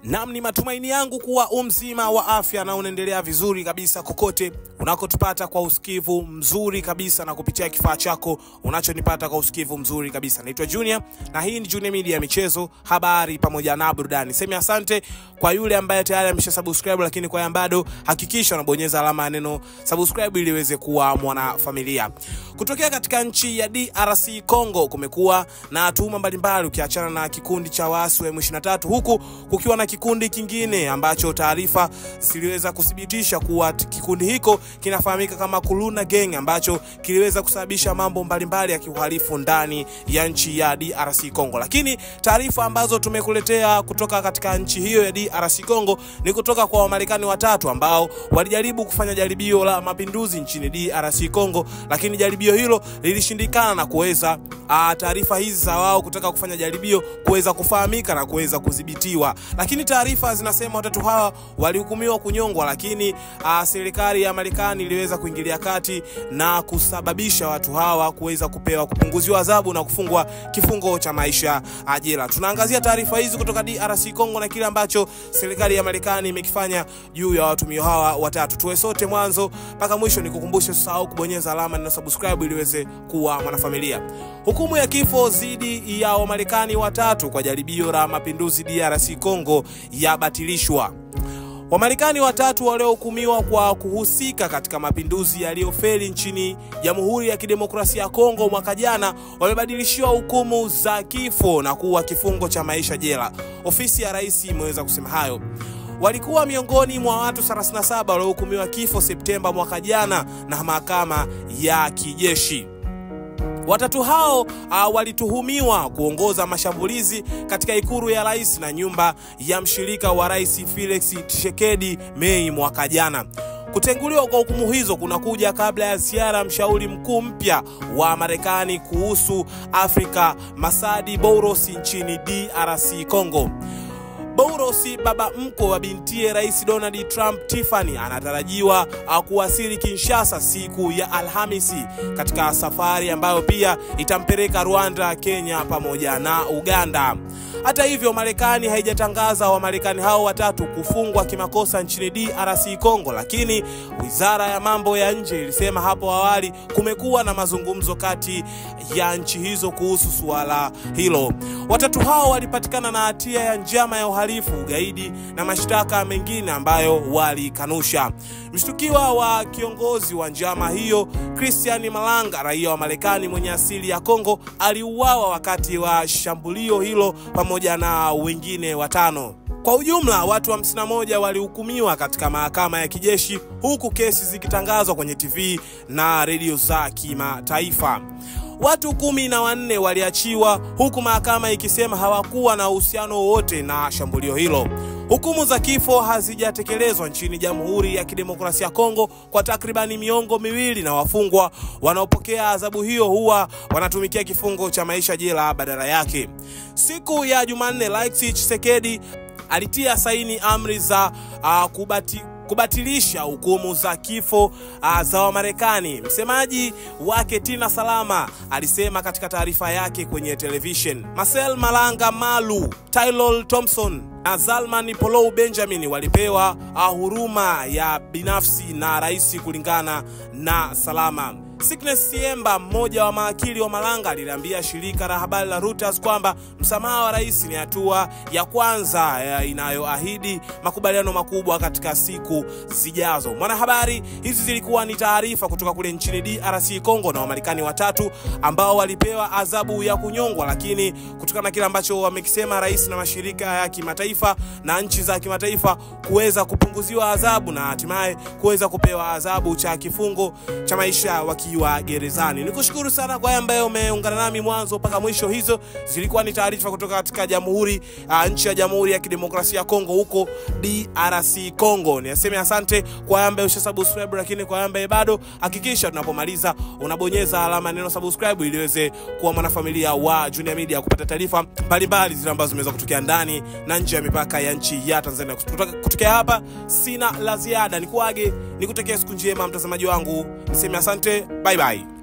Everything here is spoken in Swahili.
Naam, ni matumaini yangu kuwa mzima wa afya na unaendelea vizuri kabisa kokote unakotupata kwa usikivu mzuri kabisa na kupitia kifaa chako unachonipata kwa usikivu mzuri kabisa. Naitwa Junior na hii ni Junior Media, michezo, habari pamoja na burudani. Sema asante kwa yule ambaye tayari ameshasubscribe, lakini kwa yule bado hakikisha unabonyeza alama ya neno subscribe ili uweze kuwa mwanafamilia. Kutokea katika nchi ya DRC Congo kumekuwa na tuhuma mbalimbali ukiachana na kikundi cha waasi wa M23, huku kukiwa na kikundi kingine ambacho taarifa ziliweza kudhibitisha kuwa kikundi hiko kinafahamika kama Kuluna Gang, ambacho kiliweza kusababisha mambo mbalimbali ya kiuhalifu ndani ya nchi ya DRC Congo. Lakini taarifa ambazo tumekuletea kutoka katika nchi hiyo ya DRC Congo ni kutoka kwa Wamarekani watatu ambao walijaribu kufanya jaribio la mapinduzi nchini DRC Congo, lakini jaribio hilo lilishindikana na kuweza taarifa hizi za wao kutaka kufanya jaribio kuweza kufahamika na kuweza kudhibitiwa. Lakini taarifa zinasema watatu hawa walihukumiwa kunyongwa, lakini serikali ya Marekani iliweza kuingilia kati na kusababisha watu hawa kuweza kupunguziwa adhabu na kufungwa kifungo cha maisha jela. Tunaangazia taarifa hizi kutoka DRC Congo na kile ambacho serikali ya Marekani imekifanya juu ya watumio hawa watatu. Tuwe sote mwanzo mpaka mwisho. Nikukumbushe usisahau kubonyeza alama na subscribe ili uweze kuwa mwanafamilia. Hukumu ya kifo dhidi ya Wamarekani watatu kwa jaribio la mapinduzi DRC Congo yabatilishwa. Wamarekani watatu waliohukumiwa kwa kuhusika katika mapinduzi yaliyofeli nchini Jamhuri ya Kidemokrasia ya Kongo mwaka jana wamebadilishiwa hukumu za kifo na kuwa kifungo cha maisha jela. Ofisi ya rais imeweza kusema hayo. Walikuwa miongoni mwa watu 37 waliohukumiwa kifo Septemba mwaka jana na mahakama ya kijeshi. Watatu hao walituhumiwa kuongoza mashambulizi katika ikulu ya rais na nyumba ya mshirika wa rais Felix Tshisekedi Mei mwaka jana. Kutenguliwa kwa hukumu hizo kunakuja kabla ya ziara mshauri mkuu mpya wa Marekani kuhusu Afrika Masadi Bouros nchini DRC Congo. Bouros, baba mko wa bintiye Rais Donald Trump Tiffany, anatarajiwa kuwasili Kinshasa siku ya Alhamisi katika safari ambayo pia itampeleka Rwanda, Kenya pamoja na Uganda. Hata hivyo, Marekani haijatangaza Wamarekani hao watatu kufungwa kimakosa nchini DRC Congo, lakini Wizara ya Mambo ya Nje ilisema hapo awali kumekuwa na mazungumzo kati ya nchi hizo kuhusu suala hilo. Watatu hao walipatikana na hatia ya njama ya uhalifu, ugaidi na mashtaka mengine ambayo walikanusha. Mshtukiwa wa kiongozi wa njama hiyo, Christian Malanga, raia wa Marekani mwenye asili ya Kongo, aliuawa wakati wa shambulio hilo pamoja na wengine watano. Kwa ujumla watu 51 walihukumiwa katika mahakama ya kijeshi, huku kesi zikitangazwa kwenye TV na redio za kimataifa. Watu 14 waliachiwa, huku mahakama ikisema hawakuwa na uhusiano wowote na shambulio hilo. Hukumu za kifo hazijatekelezwa nchini Jamhuri ya Kidemokrasia ya Kongo kwa takribani miongo miwili, na wafungwa wanaopokea adhabu hiyo huwa wanatumikia kifungo cha maisha jela badala yake. Siku ya Jumanne, Rais Tshisekedi alitia saini amri za kubatilisha hukumu za kifo za Wamarekani. Msemaji wake Tina Salama alisema katika taarifa yake kwenye television, Marcel Malanga Malu, Tylor Thompson na Zalman Polou Benjamin walipewa huruma ya binafsi na rais kulingana na Salama. Sickness Siemba, mmoja wa mawakili wa Malanga, aliambia shirika la habari la Reuters kwamba msamaha wa rais ni hatua ya kwanza inayoahidi makubaliano makubwa katika siku zijazo. Mwanahabari, hizi zilikuwa ni taarifa kutoka kule nchini DRC Congo na Wamarekani watatu ambao walipewa adhabu ya kunyongwa, lakini kutokana na kile ambacho wamekisema rais na mashirika ya kimataifa na nchi za kimataifa kuweza kupunguziwa adhabu na hatimaye kuweza kupewa adhabu cha kifungo cha maisha wakiwa gerezani. Nikushukuru sana kwa ambaye umeungana nami mwanzo mpaka mwisho. Hizo zilikuwa ni taarifa kutoka katika nchi ya Jamhuri ya Kidemokrasia ya Kongo huko DRC Congo. Niseme asante kwa ambaye ushasubscribe, lakini kwa ambaye bado hakikisha tunapomaliza unabonyeza alama neno subscribe ili uweze kuwa mwanafamilia wa Junior Media kupata taarifa mbalimbali zile ambazo zimeweza kutokea ndani na nje ya mipaka ya nchi ya Tanzania. Kutokea hapa sina la ziada, nikuage nikutakia siku njema mtazamaji wangu. Niseme asante, bye bye.